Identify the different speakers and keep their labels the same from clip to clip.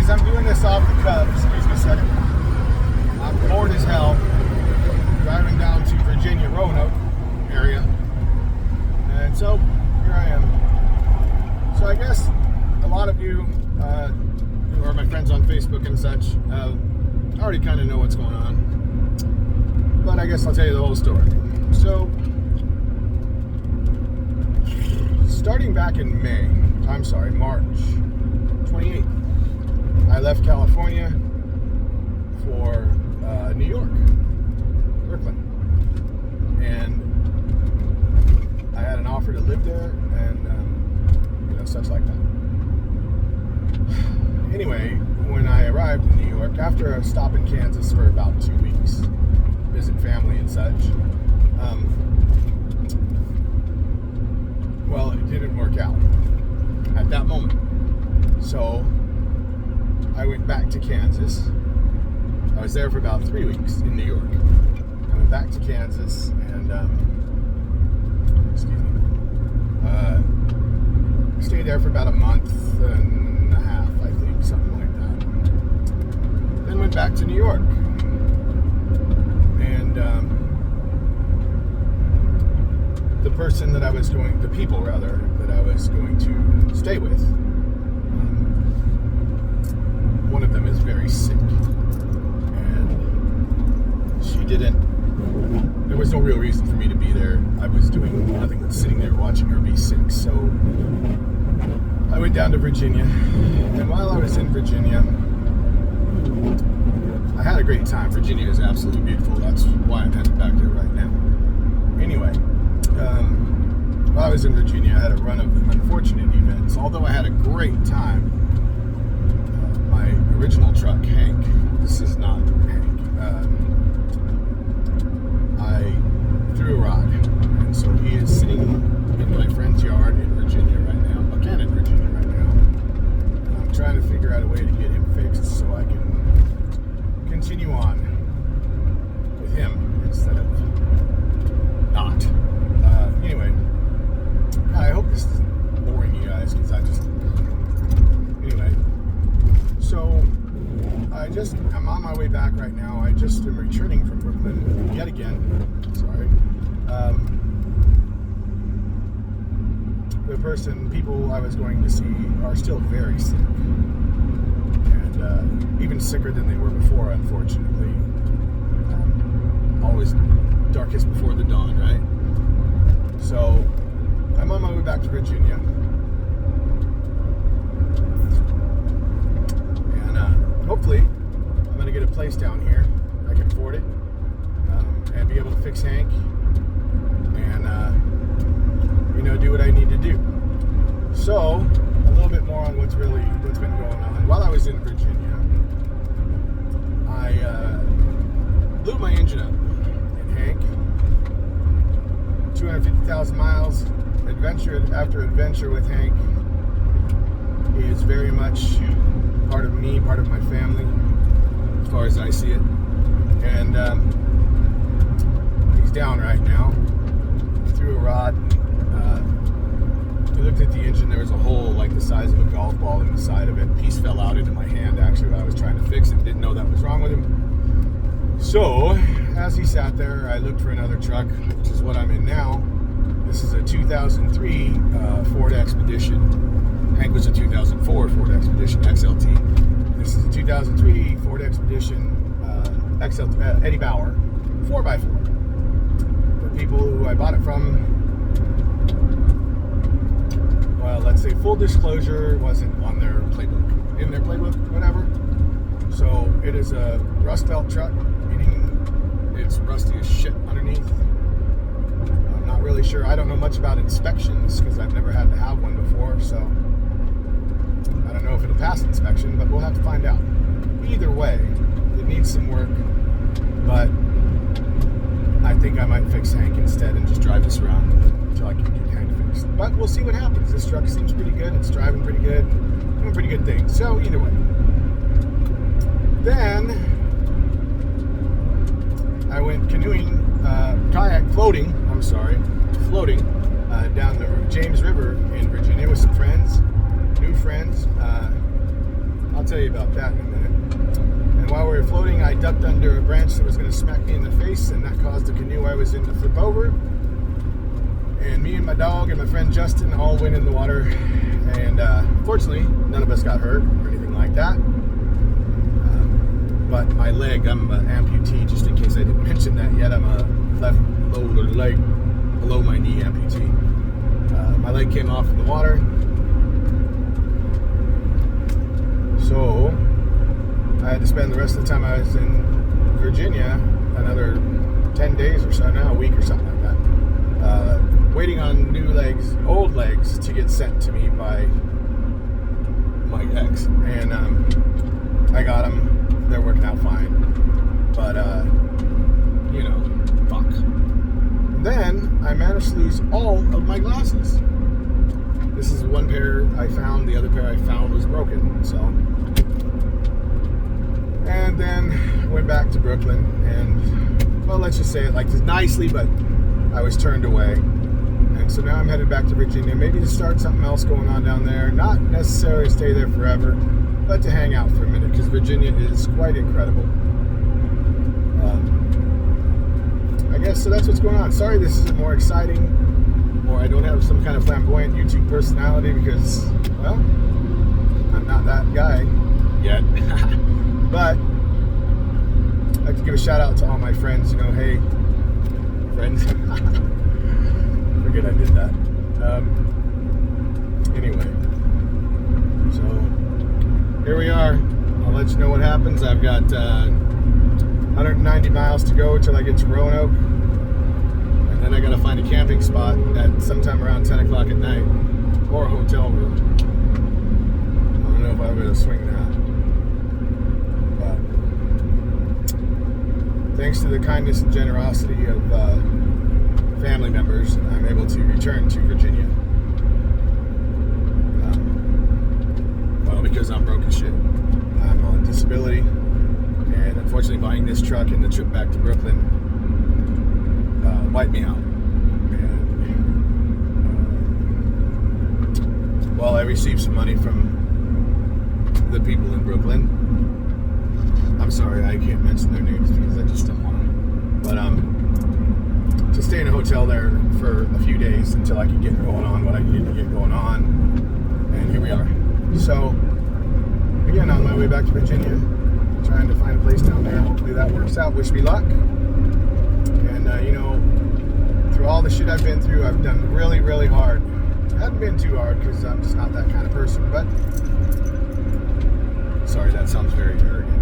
Speaker 1: anyways, I'm doing this off the cuff. Excuse me a second. I'm bored as hell. Driving down to Virginia, Roanoke area. And so, here I am. So I guess a lot of you who are my friends on Facebook and such already kind of know what's going on. But I guess I'll tell you the whole story. So, starting back in March 28th, I left California for New York, Brooklyn. And I had an offer to live there and, such like that. Anyway, when I arrived in New York, after a stop in Kansas for about 2 weeks, visit family and such, well, it didn't work out at that moment. So I went back to Kansas. I was there for about 3 weeks in New York. I went back to Kansas and stayed there for about a month and a half, I think, something like that. Then went back to New York. And the people that I was going to stay with, one of them is very sick. And there was no real reason for me to be there. I was doing nothing but sitting there watching her be sick. So I went down to Virginia, and while I was in Virginia, I had a great time. Virginia is absolutely beautiful. That's why I'm headed back there right now. Anyway, while I was in Virginia, I had a run of unfortunate events. Although I had a great time, my original truck, Hank, this is not Hank, I threw a rock, and so he is sitting in my friend's yard in Virginia right now, Buchanan, Virginia right now. And I'm trying to figure out a way to get him fixed so I can continue on with him instead of not. Anyway, I hope this isn't boring you guys, because anyway, so I'm on my way back right now. I just am returning from Brooklyn yet again. Sorry. People I was going to see are still very sick. And even sicker than they were before, unfortunately. Always darkest before the dawn, right? So, I'm on my way back to Virginia. And hopefully, I'm going to get a place down here. I can afford it. And be able to fix Hank. And, do what I need to do. So, a little bit more on what's been going on. While I was in Virginia, I blew my engine up in Hank. 250,000 miles. Adventure after adventure with Hank is very much part of me, part of my family, as far as I see it. And he's down right now. Threw a rod. I looked at the engine. There was a hole like the size of a golf ball in the side of it. A piece fell out into my hand, actually, when I was trying to fix it. Didn't know that was wrong with him. So, as he sat there, I looked for another truck, which is what I'm in now. This is a 2003 Ford Expedition. Hank was a 2004 Ford Expedition XLT. This is a 2003 Ford Expedition Eddie Bauer 4x4. The people who I bought it from, well, let's say full disclosure, wasn't on their playbook. In their playbook, whatever. So it is a rust belt truck, meaning it's rusty as shit underneath. I'm not really sure. I don't know much about inspections because I've never had to have one before, so I don't know if it'll pass inspection, but we'll have to find out. Either way, it needs some work, but I think I might fix Hank instead and just drive this around until I can get Hank fixed. But we'll see what happens. This truck seems pretty good. It's driving pretty good. Doing pretty good things. So either way. Then I went canoeing, floating down the James River in Virginia with some friends, new friends. I'll tell tell you about that in a minute. And while we were floating, I ducked under a branch that was going to smack me in the face, and that caused the canoe I was in to flip over. And me and my dog and my friend Justin all went in the water. And fortunately, none of us got hurt or anything like that. But my leg, I'm an amputee, just in case I didn't mention that yet. I'm a left lower leg, below my knee amputee. My leg came off in the water. So I had to spend the rest of the time I was in Virginia, another 10 days or so now, a week or something like that, waiting on new legs, old legs, to get sent to me by my ex. And I got them. They're working out fine. But, fuck. Then I managed to lose all of my glasses. This is one pair I found. The other pair I found was broken. So, and then went back to Brooklyn, and, well, let's just say it like this nicely, but I was turned away. And so now I'm headed back to Virginia, maybe to start something else going on down there. Not necessarily stay there forever, but to hang out for a minute, because Virginia is quite incredible. I guess, so that's what's going on. Sorry this isn't more exciting, or I don't have some kind of flamboyant YouTube personality, because, well, I'm not that guy yet. But I'd like to give a shout out to all my friends. Hey, friends. Forget I did that. Anyway, so here we are. I'll let you know what happens. I've got 190 miles to go till I get to Roanoke, and then I gotta find a camping spot at sometime around 10 o'clock at night, or a hotel room. I don't know if I'm gonna swing that, but thanks to the kindness and generosity of family members, I'm able to return to Virginia. Well, because I'm broke as shit. I'm on disability, and unfortunately buying this truck and the trip back to Brooklyn wiped me out. And, well, I received some money from the people in Brooklyn. I'm sorry, I can't mention their names because I just don't want to. But to stay in a hotel there for a few days until I could get going on what I needed to get going on. And here we are. So, again, on my way back to Virginia, trying to find a place down there. Hopefully that works out. Wish me luck. And, through all the shit I've been through, I've done really, really hard. It hasn't been too hard because I'm just not that kind of person, but sorry, that sounds very arrogant.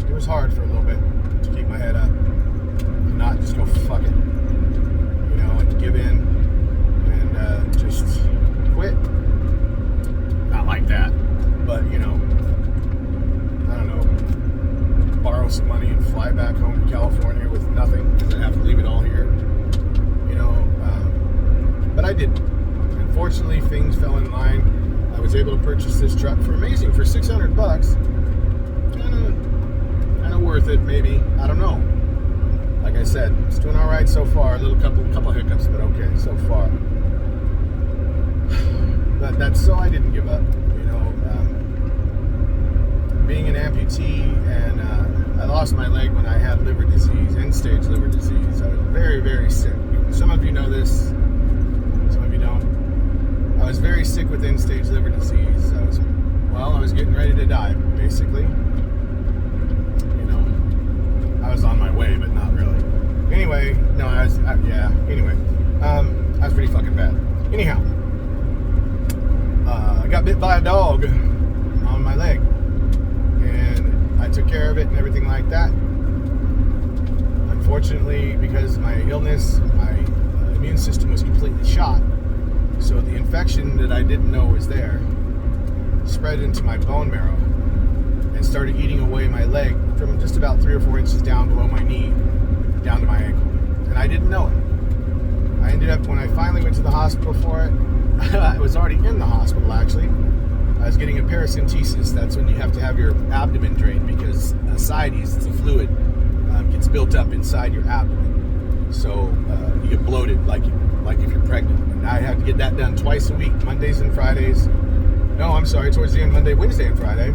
Speaker 1: It was hard for a little bit to keep my head up and not just go fuck it, and give in and just quit. Not like that, but I don't know, borrow some money and fly back home to California with nothing because I have to leave it all here, but I didn't. Unfortunately, things fell in line. I was able to purchase this truck for amazing, for $600. Kind of worth it, maybe. I don't know. Like I said, it's doing all right so far. A couple hiccups, but okay so far. But that's so I didn't give up. Being an amputee, and I lost my leg when I had liver disease, end-stage liver disease. I was very, very sick. Some of you know this. Some of you don't. I was very sick with end-stage liver disease. I was getting ready to die, basically. I was on my way, but not really. Anyway, no, anyway. I was pretty fucking bad. Anyhow, I got bit by a dog on my leg, and I took care of it and everything like that. Unfortunately, because of my illness, my immune system was completely shot. So the infection that I didn't know was there spread into my bone marrow and started eating away my leg from just about 3 or 4 inches down below my knee, down to my ankle. And I didn't know it. I ended up, when I finally went to the hospital for it, I was already in the hospital, actually. I was getting a paracentesis. That's when you have to have your abdomen drained, because ascites, it's a fluid, gets built up inside your abdomen. So you get bloated like if you're pregnant. And I had to get that done twice a week, Mondays and Fridays. No, I'm sorry, towards the end, Monday, Wednesday, and Friday,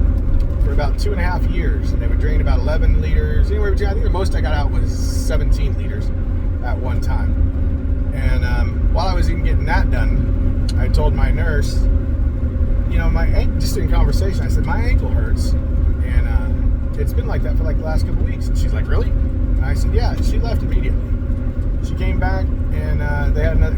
Speaker 1: for about 2.5 years. And they would drain about 11 liters, anywhere between, I think the most I got out was 17 liters at one time. And while I was even getting that done, I told my nurse, you know, just in conversation, I said, my ankle hurts. And it's been like that for like the last couple weeks. And she's like, really? And I said, yeah. She left immediately. She came back, and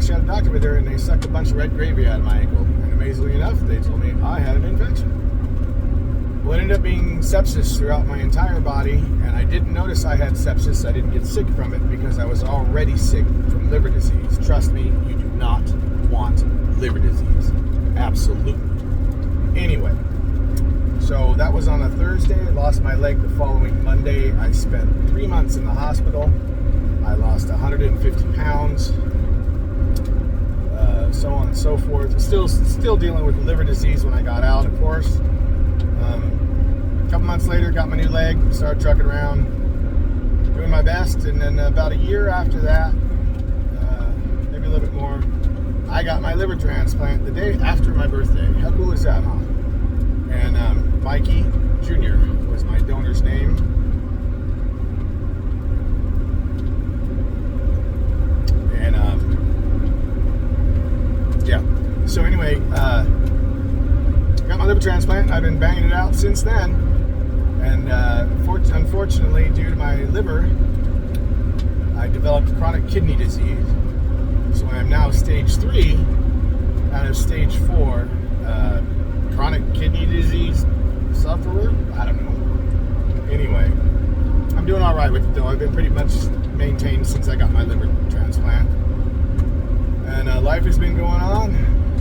Speaker 1: she had a doctor with her, and they sucked a bunch of red gravy out of my ankle. And amazingly enough, they told me I had an infection. Well, it ended up being sepsis throughout my entire body, and I didn't notice I had sepsis. I didn't get sick from it because I was already sick from liver disease. Trust me, you do not want liver disease. Absolutely. Anyway, so that was on a Thursday. I lost my leg the following Monday. I spent 3 months in the hospital. I lost 150 pounds, so on and so forth. Still dealing with liver disease when I got out, of course. A couple months later, got my new leg, started trucking around, doing my best, and then about a year after that, maybe a little bit more, I got my liver transplant the day after my birthday. How cool is that, huh? And Mikey Jr. was my donor's name. Yeah. So anyway, got my liver transplant. I've been banging it out since then, and unfortunately, due to my liver, I developed chronic kidney disease. So I am now stage 3 out of stage 4 chronic kidney disease sufferer. I don't know. Anyway, I'm doing all right with it though. I've been pretty much maintained since I got my liver transplant. And life has been going on.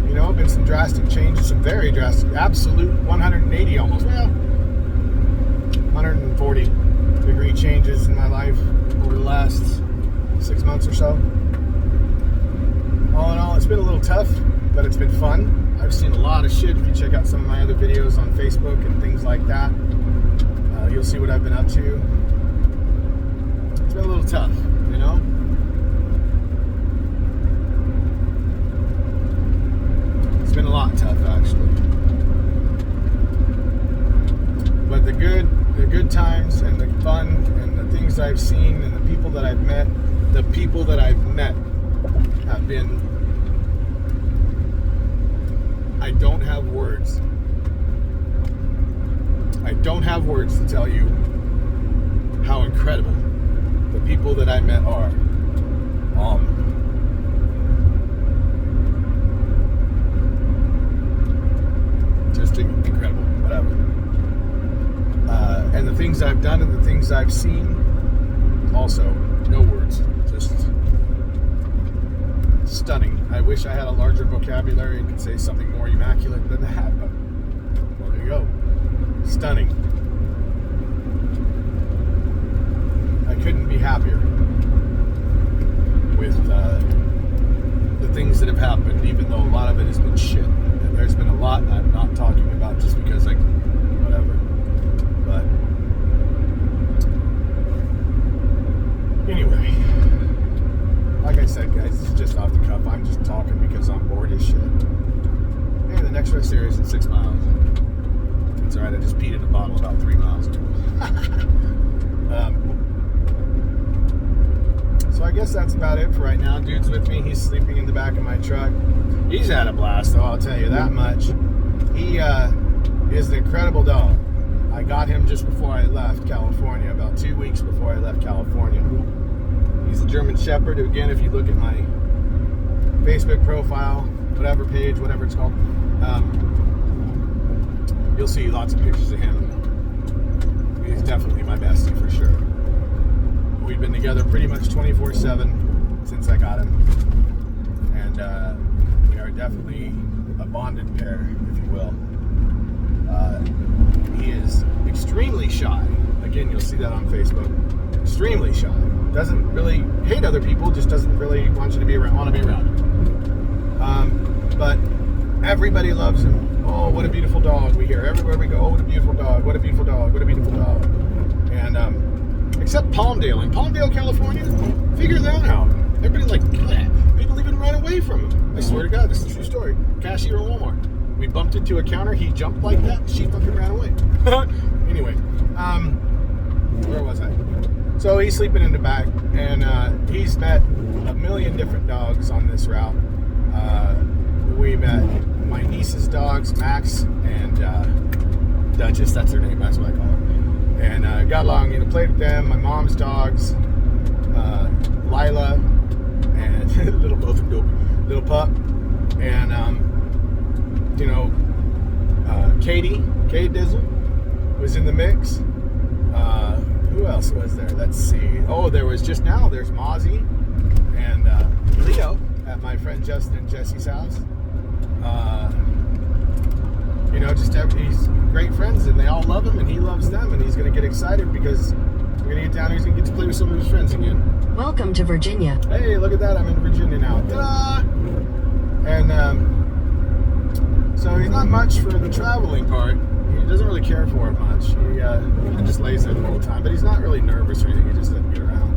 Speaker 1: You know, been some drastic changes, some very drastic, absolute 180 almost, well, 140 degree changes in my life over the last 6 months or so. All in all, it's been a little tough, but it's been fun. I've seen a lot of shit. If you check out some of my other videos on Facebook and things like that, you'll see what I've been up to. It's been a little tough, you know? Been a lot tough actually, but the good times and the fun and the things I've seen and the people that I've met have been, I don't have words to tell you how incredible the people that I met are. Just incredible, whatever. And the things I've done and the things I've seen, also, no words. Just stunning. I wish I had a larger vocabulary and could say something more immaculate than that, but, well, there you go. Stunning. I couldn't be happier with the things that have happened, even though a lot of it has been shit. And there's been a lot that I'm not talking about just because, like, whatever. But anyway, like I said, guys, this is just off the cuff. I'm just talking because I'm bored as shit. Hey, the next rest area is in 6 miles. It's alright, I just peed in a bottle about 3 miles ago. So I guess that's about it for right now. Dude's with me. He's sleeping in the back of my truck. He's had a blast, though, I'll tell you that much. He is an incredible dog. I got him just before I left California, about 2 weeks before I left California. He's a German Shepherd. Again, if you look at my Facebook profile, whatever page, whatever it's called, you'll see lots of pictures of him. He's definitely my bestie for sure. We've been together pretty much 24/7 since I got him. And we are definitely a bonded pair, if you will. He is extremely shy. Again, you'll see that on Facebook. Extremely shy. Doesn't really hate other people, just doesn't really want to be around him. But everybody loves him. Oh, what a beautiful dog. We hear everywhere we go, oh, what a beautiful dog, what a beautiful dog, what a beautiful dog. And except Palmdale. In Palmdale, California, figure that out. Everybody like, bleh. People even run away from him. I swear to God, this is a true story. Cashier at Walmart. We bumped into a counter. He jumped like that. She fucking ran away. Anyway, where was I? So he's sleeping in the back, and he's met a million different dogs on this route. We met my niece's dogs, Max and Duchess. That's her name. That's what I call her. And got along. Played with them. My mom's dogs, Lila, and little pup, and Katie Dizzle was in the mix. Who else was there? Let's see. Oh, there's Mozzie and Leo at my friend Justin and Jesse's house. He's great friends, and they all love him, and he loves them, and he's going to get excited because we're going to get down here. He's going to get to play with some of his friends again.
Speaker 2: Welcome to Virginia.
Speaker 1: Hey, look at that. I'm in Virginia now. Ta-da! And so he's not much for the traveling part. He doesn't really care for it much. He just lays there the whole time. But he's not really nervous or anything. He just doesn't get around.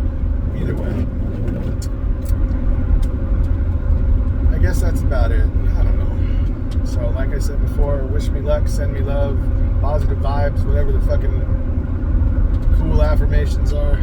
Speaker 1: Either way. I guess that's about it. I don't know. So like I said before, wish me luck, send me love, positive vibes, whatever the fucking cool affirmations are.